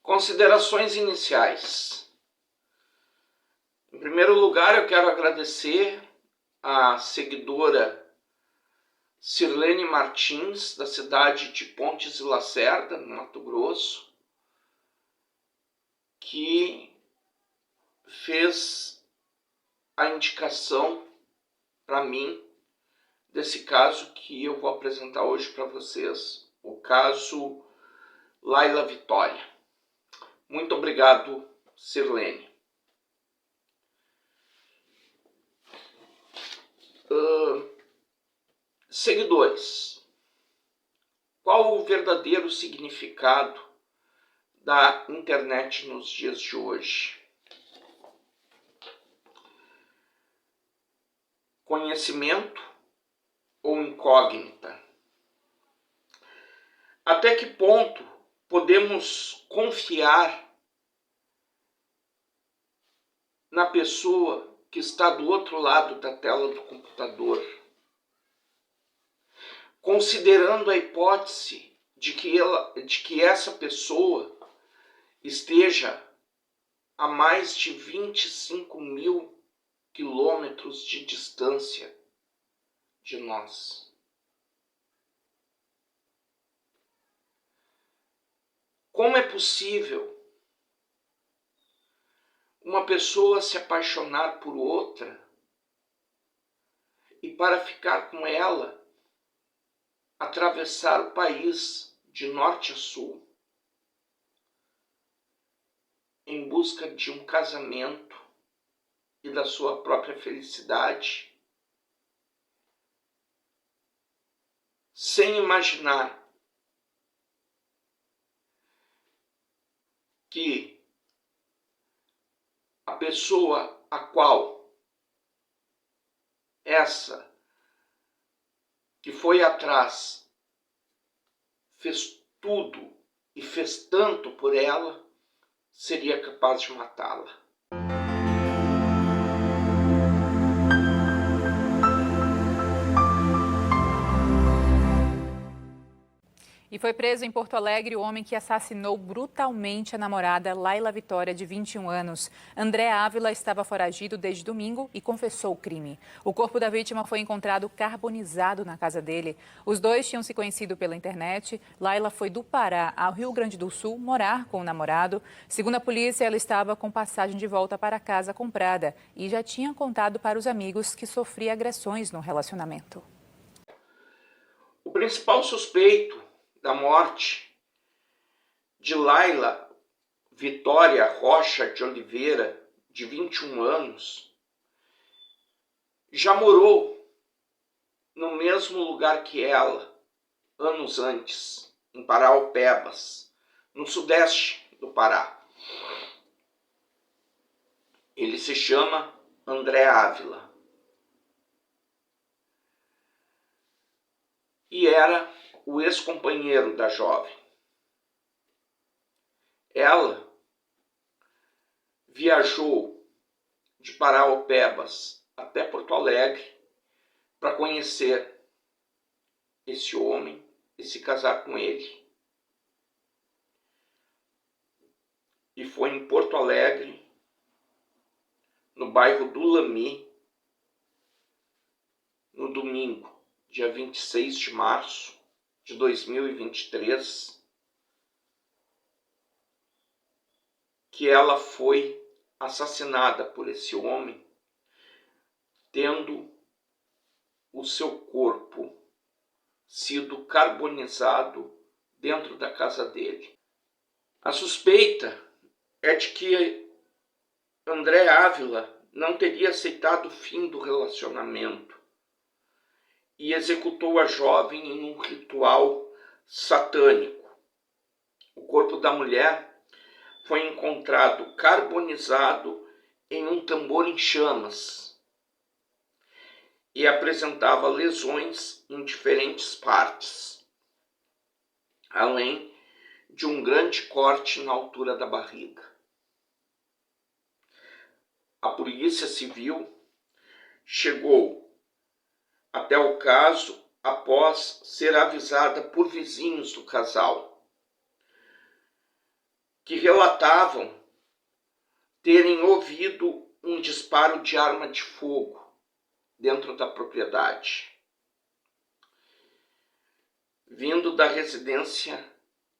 Considerações iniciais. Em primeiro lugar, eu quero agradecer a seguidora Sirlene Martins, da cidade de Pontes de Lacerda, no Mato Grosso, que fez a indicação para mim desse caso que eu vou apresentar hoje para vocês, o caso Laila Vitória. Muito obrigado, Sirlene. Seguidores, qual o verdadeiro significado da internet nos dias de hoje? Conhecimento ou incógnita? Até que ponto podemos confiar na pessoa que está do outro lado da tela do computador? Considerando a hipótese de que essa pessoa esteja a mais de 25 mil quilômetros de distância de nós. Como é possível uma pessoa se apaixonar por outra e, para ficar com ela, atravessar o país de norte a sul em busca de um casamento e da sua própria felicidade, sem imaginar que a pessoa a qual essa que foi atrás fez tudo e fez tanto por ela, seria capaz de matá-la. E foi preso em Porto Alegre o homem que assassinou brutalmente a namorada Laila Vitória, de 21 anos. André Ávila estava foragido desde domingo e confessou o crime. O corpo da vítima foi encontrado carbonizado na casa dele. Os dois tinham se conhecido pela internet. Laila foi do Pará ao Rio Grande do Sul morar com o namorado. Segundo a polícia, ela estava com passagem de volta para casa comprada e já tinha contado para os amigos que sofria agressões no relacionamento. O principal suspeito da morte de Laila Vitória Rocha de Oliveira, de 21 anos, já morou no mesmo lugar que ela, anos antes, em Paraupebas, no sudeste do Pará. Ele se chama André Ávila. E era o ex-companheiro da jovem. Ela viajou de Paraupebas até Porto Alegre para conhecer esse homem e se casar com ele. E foi em Porto Alegre, no bairro do Lami, no domingo, dia 26 de março de 2023, que ela foi assassinada por esse homem, tendo o seu corpo sido carbonizado dentro da casa dele. A suspeita é de que André Ávila não teria aceitado o fim do relacionamento e executou a jovem em um ritual satânico. O corpo da mulher foi encontrado carbonizado em um tambor em chamas e apresentava lesões em diferentes partes, além de um grande corte na altura da barriga. A Polícia Civil chegou até o caso após ser avisada por vizinhos do casal. que relatavam terem ouvido um disparo de arma de fogo dentro da propriedade, vindo da residência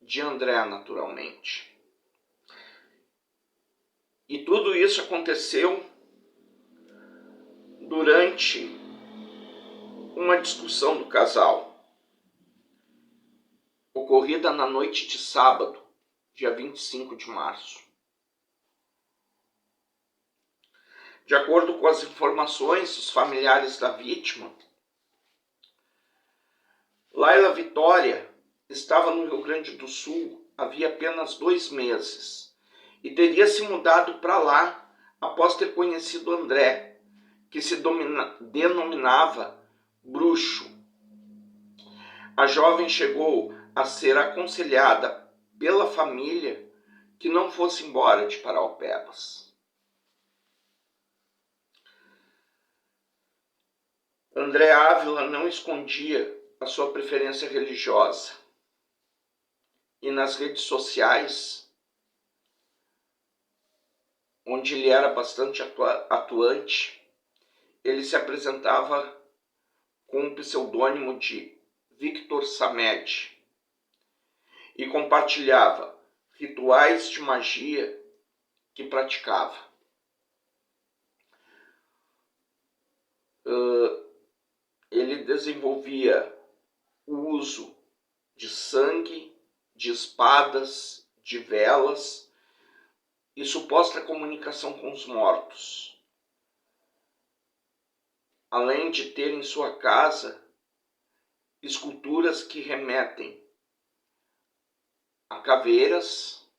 de André, naturalmente. E tudo isso aconteceu durante uma discussão do casal, ocorrida na noite de sábado, dia 25 de março. De acordo com as informações dos familiares da vítima, Laila Vitória estava no Rio Grande do Sul havia apenas 2 meses e teria se mudado para lá após ter conhecido André, que se denominava Bruxo. A jovem chegou a ser aconselhada pela família que não fosse embora de Paraupebas. André Ávila não escondia a sua preferência religiosa e nas redes sociais, onde ele era bastante atuante, ele se apresentava com o pseudônimo de Victor Samed e compartilhava rituais de magia que praticava. Ele desenvolvia o uso de sangue, de espadas, de velas e suposta comunicação com os mortos. Além de ter em sua casa esculturas que remetem a caveiras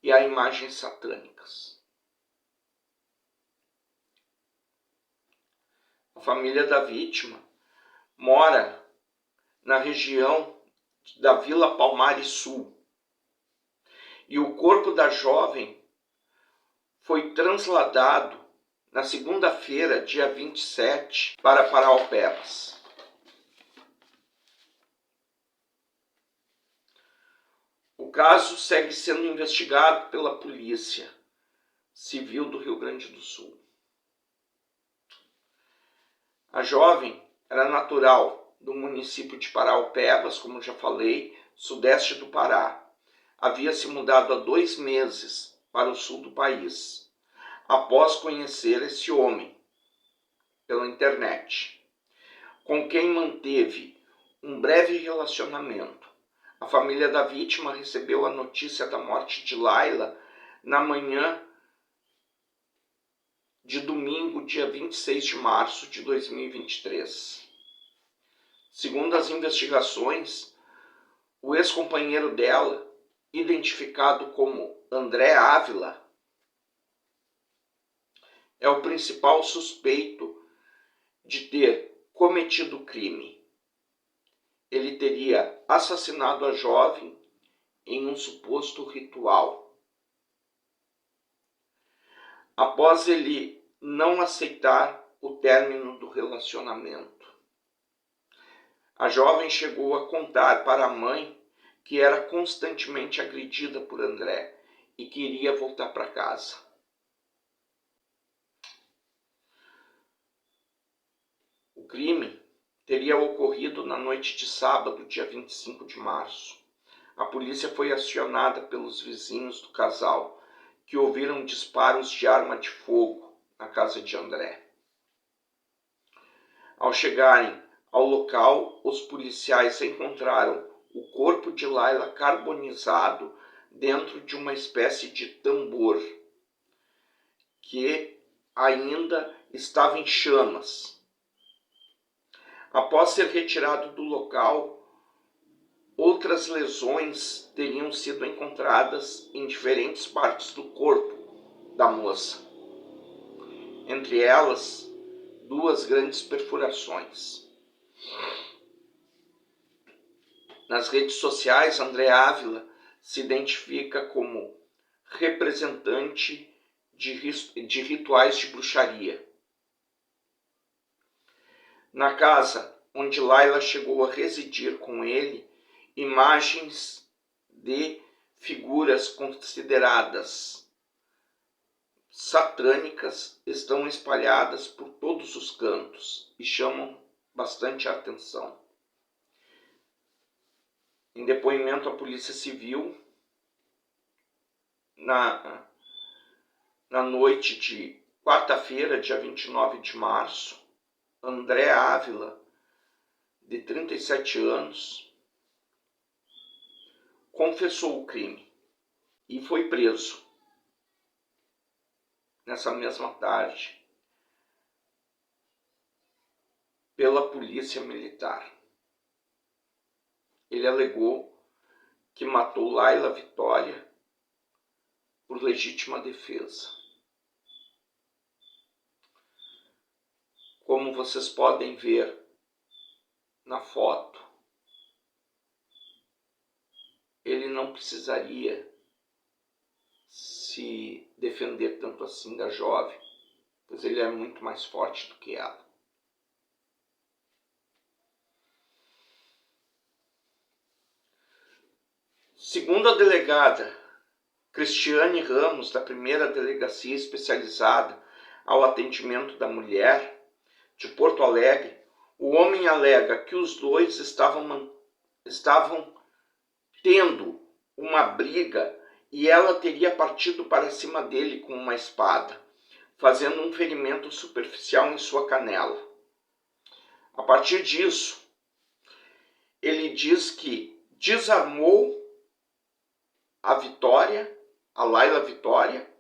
e a imagens satânicas. A família da vítima mora na região da Vila Palmares Sul e o corpo da jovem foi trasladado na segunda-feira, dia 27, para Paraupebas. O caso segue sendo investigado pela Polícia Civil do Rio Grande do Sul. A jovem era natural do município de Paraupebas, como já falei, sudeste do Pará. Havia se mudado há 2 meses para o sul do país, após conhecer esse homem pela internet, com quem manteve um breve relacionamento. A família da vítima recebeu a notícia da morte de Laila na manhã de domingo, dia 26 de março de 2023. Segundo as investigações, o ex-companheiro dela, identificado como André Ávila, é o principal suspeito de ter cometido o crime. Ele teria assassinado a jovem em um suposto ritual. Após ele não aceitar o término do relacionamento, a jovem chegou a contar para a mãe que era constantemente agredida por André e queria voltar para casa. O crime teria ocorrido na noite de sábado, dia 25 de março. A polícia foi acionada pelos vizinhos do casal, que ouviram disparos de arma de fogo na casa de André. Ao chegarem ao local, os policiais encontraram o corpo de Laila carbonizado dentro de uma espécie de tambor, que ainda estava em chamas. Após ser retirado do local, outras lesões teriam sido encontradas em diferentes partes do corpo da moça. Entre elas, 2 grandes perfurações. Nas redes sociais, André Ávila se identifica como representante de rituais de bruxaria. Na casa onde Laila chegou a residir com ele, imagens de figuras consideradas satânicas estão espalhadas por todos os cantos e chamam bastante a atenção. Em depoimento à Polícia Civil, na noite de quarta-feira, dia 29 de março, André Ávila, de 37 anos, confessou o crime e foi preso nessa mesma tarde pela Polícia Militar. Ele alegou que matou Laila Vitória por legítima defesa. Como vocês podem ver na foto, ele não precisaria se defender tanto assim da jovem, pois ele é muito mais forte do que ela. Segundo a delegada Cristiane Ramos, da primeira delegacia especializada ao atendimento da mulher de Porto Alegre, o homem alega que os dois estavam tendo uma briga e ela teria partido para cima dele com uma espada, fazendo um ferimento superficial em sua canela. A partir disso, ele diz que desarmou a Vitória, a Laila Vitória,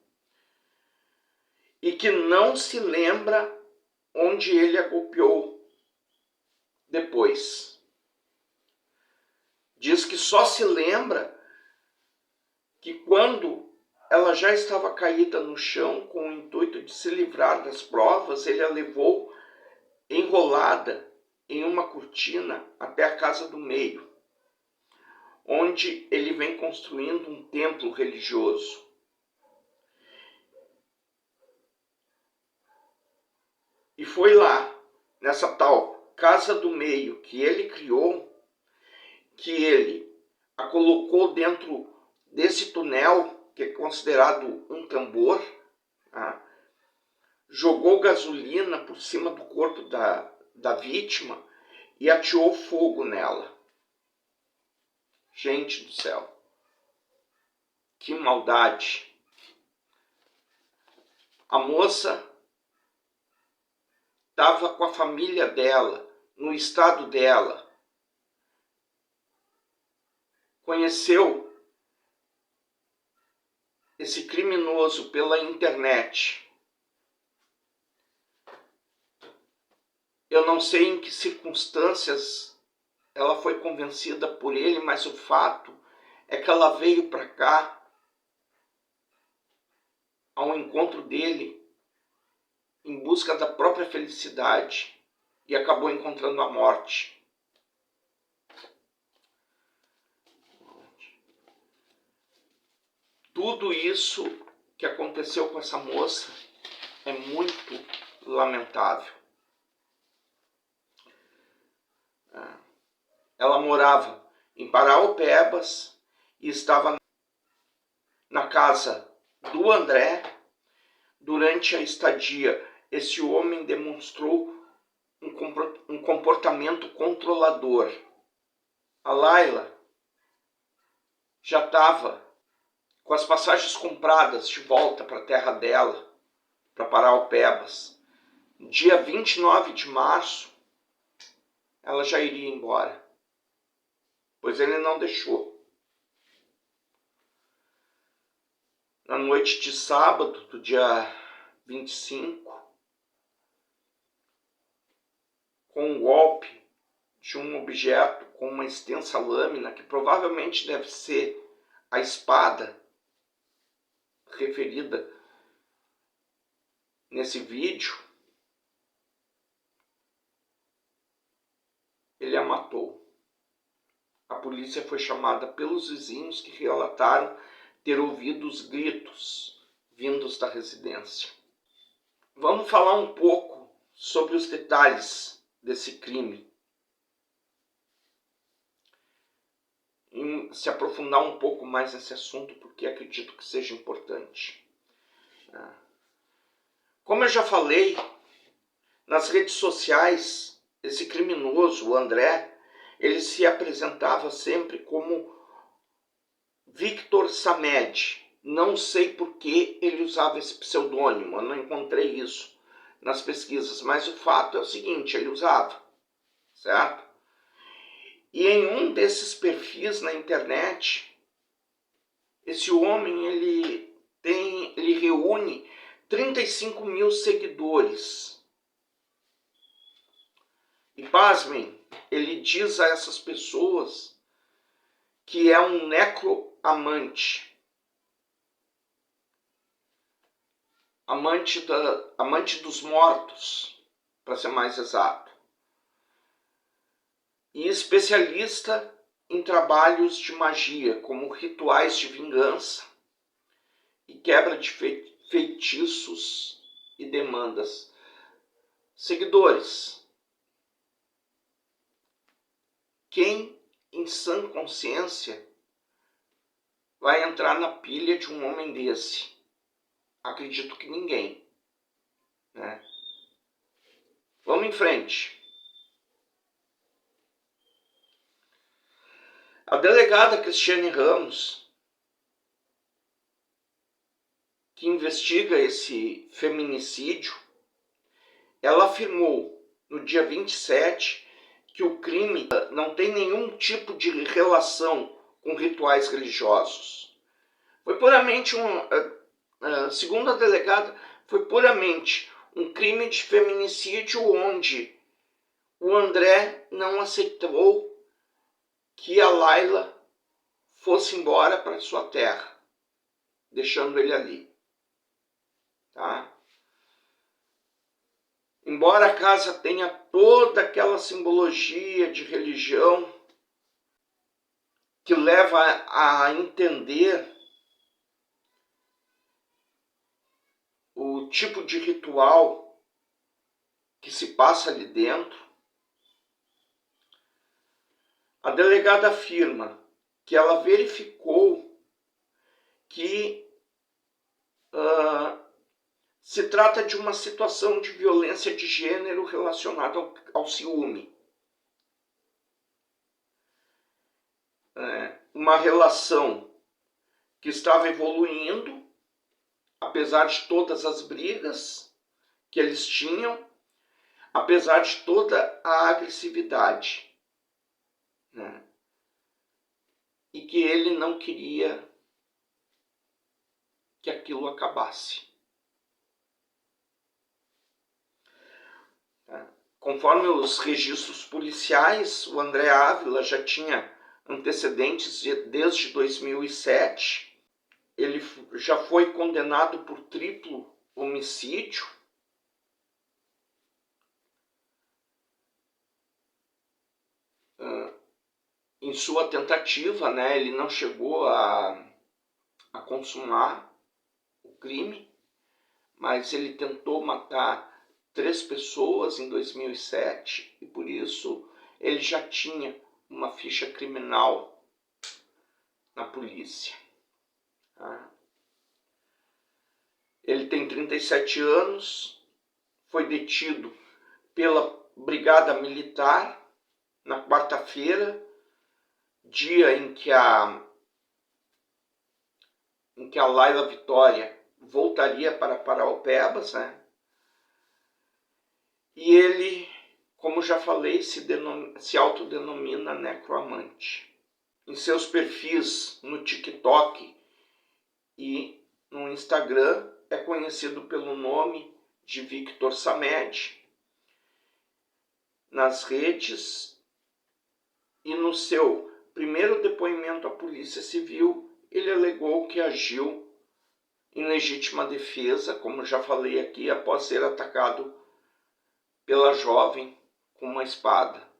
e que não se lembra onde ele a golpeou depois. Diz que só se lembra que quando ela já estava caída no chão com o intuito de se livrar das provas, ele a levou enrolada em uma cortina até a casa do meio, onde ele vem construindo um templo religioso. E foi lá, nessa tal casa do meio que ele criou, que ele a colocou dentro desse túnel, que é considerado um tambor, tá? Jogou gasolina por cima do corpo da vítima e ateou fogo nela. Gente do céu, que maldade! A moça estava com a família dela, no estado dela. Conheceu esse criminoso pela internet. Eu não sei em que circunstâncias ela foi convencida por ele, mas o fato é que ela veio para cá ao encontro dele em busca da própria felicidade e acabou encontrando a morte. Tudo isso que aconteceu com essa moça é muito lamentável. Ela morava em Paraupebas e estava na casa do André. Durante a estadia, esse homem demonstrou um comportamento controlador. A Laila já estava com as passagens compradas de volta para a terra dela, para Paraupebas. Dia 29 de março, ela já iria embora, pois ele não deixou. Na noite de sábado, do dia 25, com um golpe de um objeto com uma extensa lâmina, que provavelmente deve ser a espada referida nesse vídeo, ele a matou. A polícia foi chamada pelos vizinhos, que relataram ter ouvido os gritos vindos da residência. Vamos falar um pouco sobre os detalhes desse crime. Em se aprofundar um pouco mais nesse assunto, porque acredito que seja importante. Como eu já falei, nas redes sociais, esse criminoso, o André, ele se apresentava sempre como Victor Samed. Não sei por que ele usava esse pseudônimo, eu não encontrei isso nas pesquisas, mas o fato é o seguinte, ele usava, certo? E em um desses perfis na internet, esse homem ele reúne 35 mil seguidores. E pasmem, ele diz a essas pessoas que é um necroamante. Amante dos mortos, para ser mais exato. E especialista em trabalhos de magia, como rituais de vingança e quebra de feitiços e demandas. Seguidores, quem em sã consciência vai entrar na pilha de um homem desse? Acredito que ninguém, né? Vamos em frente. A delegada Cristiane Ramos, que investiga esse feminicídio, ela afirmou no dia 27 que o crime não tem nenhum tipo de relação com rituais religiosos. Foi puramente segundo a delegada, foi puramente um crime de feminicídio onde o André não aceitou que a Laila fosse embora para sua terra, deixando ele ali. Tá? Embora a casa tenha toda aquela simbologia de religião que leva a entender o tipo de ritual que se passa ali dentro, a delegada afirma que ela verificou que se trata de uma situação de violência de gênero relacionada ao ciúme. Uma relação que estava evoluindo, apesar de todas as brigas que eles tinham, apesar de toda a agressividade, né? E que ele não queria que aquilo acabasse. Conforme os registros policiais, o André Ávila já tinha antecedentes desde 2007. Ele já foi condenado por triplo homicídio. Em sua tentativa, né, ele não chegou a consumar o crime, mas ele tentou matar 3 pessoas em 2007 e por isso ele já tinha uma ficha criminal na polícia. Tá? Ele tem 37 anos, foi detido pela Brigada Militar na quarta-feira, dia em que a Laila Vitória voltaria para Paraupebas, né? E ele, como já falei, se autodenomina necroamante. Em seus perfis no TikTok e no Instagram é conhecido pelo nome de Victor Samed. Nas redes e no seu primeiro depoimento à Polícia Civil, ele alegou que agiu em legítima defesa, como já falei aqui, após ser atacado pela jovem com uma espada.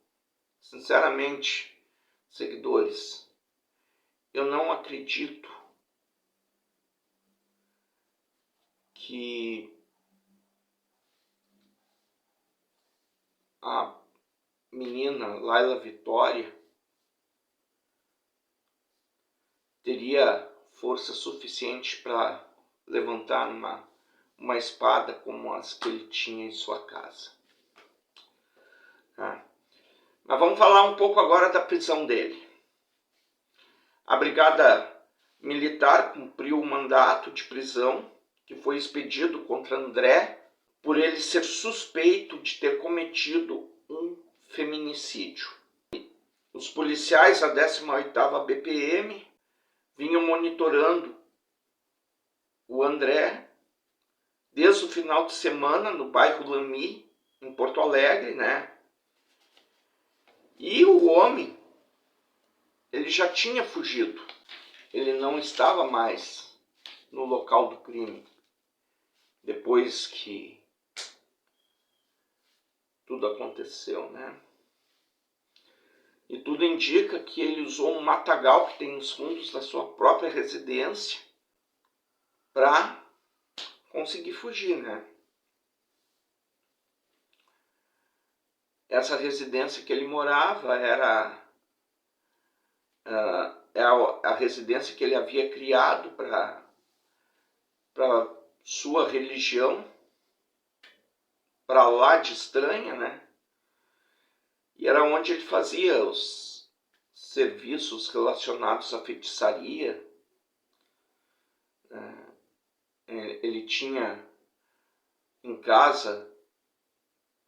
Sinceramente, seguidores, eu não acredito que a menina Laila Vitória teria força suficiente para levantar uma espada como as que ele tinha em sua casa. Mas vamos falar um pouco agora da prisão dele. A Brigada Militar cumpriu o mandato de prisão que foi expedido contra André por ele ser suspeito de ter cometido um feminicídio. Os policiais da 18ª BPM vinham monitorando o André desde o final de semana no bairro Lamy, em Porto Alegre, né? E o homem, ele já tinha fugido. Ele não estava mais no local do crime. Depois que tudo aconteceu, né? E tudo indica que ele usou um matagal que tem nos fundos da sua própria residência para conseguir fugir, né? Essa residência que ele morava era a residência que ele havia criado para sua religião, para lá de estranha, né? E era onde ele fazia os serviços relacionados à feitiçaria. Ele tinha em casa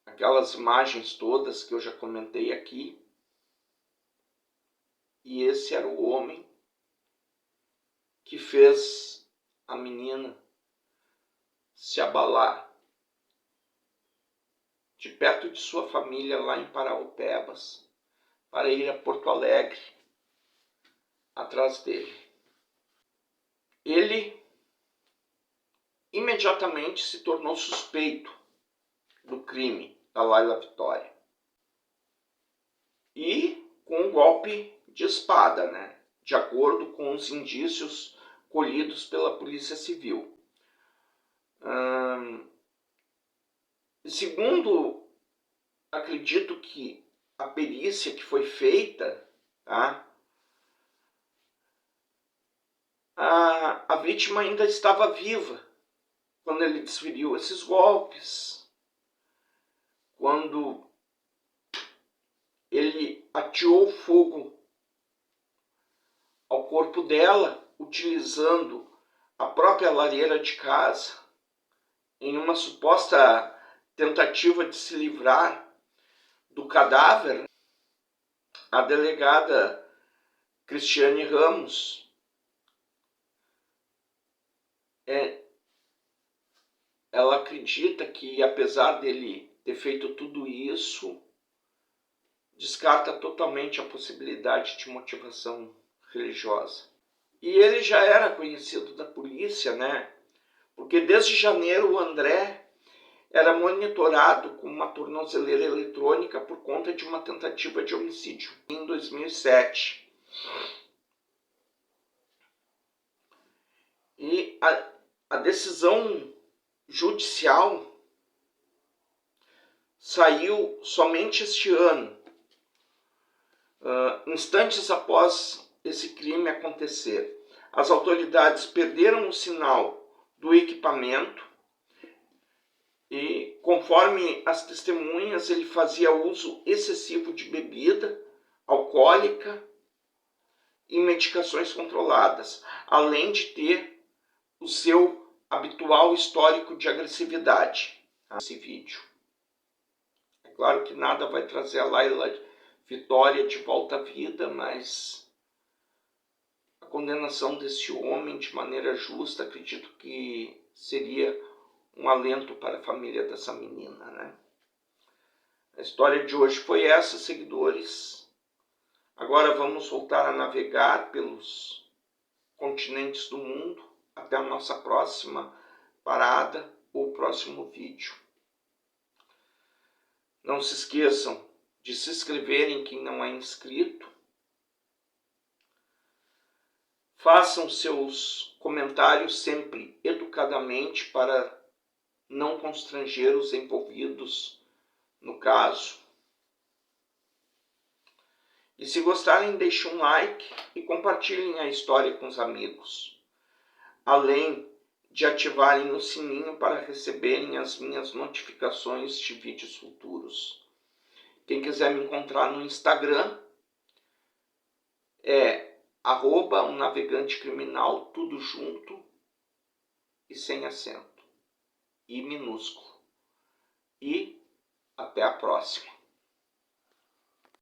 aquelas imagens todas que eu já comentei aqui. E esse era o homem que fez a menina se abalar de perto de sua família lá em Paraupebas para ir a Porto Alegre atrás dele. Ele imediatamente se tornou suspeito do crime da Laila Vitória. E com um golpe de espada, né? De acordo com os indícios colhidos pela Polícia Civil. Segundo, acredito que a perícia que foi feita, tá? A vítima ainda estava viva quando ele desferiu esses golpes, quando ele ateou fogo ao corpo dela, utilizando a própria lareira de casa, em uma suposta tentativa de se livrar do cadáver. A delegada Cristiane Ramos ela acredita que, apesar dele ter feito tudo isso, descarta totalmente a possibilidade de motivação religiosa. E ele já era conhecido da polícia, né? Porque desde janeiro o André era monitorado com uma tornozeleira eletrônica por conta de uma tentativa de homicídio em 2007. E a decisão judicial saiu somente este ano, instantes após esse crime acontecer. As autoridades perderam o sinal do equipamento e, conforme as testemunhas, ele fazia uso excessivo de bebida alcoólica e medicações controladas, além de ter o seu habitual histórico de agressividade. Esse vídeo. É claro que nada vai trazer a Laila Vitória de volta à vida, mas a condenação desse homem de maneira justa, acredito que seria um alento para a família dessa menina, né? A história de hoje foi essa, seguidores. Agora vamos voltar a navegar pelos continentes do mundo até a nossa próxima parada ou próximo vídeo. Não se esqueçam de se inscreverem quem não é inscrito. Façam seus comentários sempre educadamente para não constranger os envolvidos no caso. E se gostarem, deixem um like e compartilhem a história com os amigos. Além de ativarem o sininho para receberem as minhas notificações de vídeos futuros. Quem quiser me encontrar no Instagram é @umnavegantecriminal, tudo junto e sem acento, e minúsculo. E até a próxima.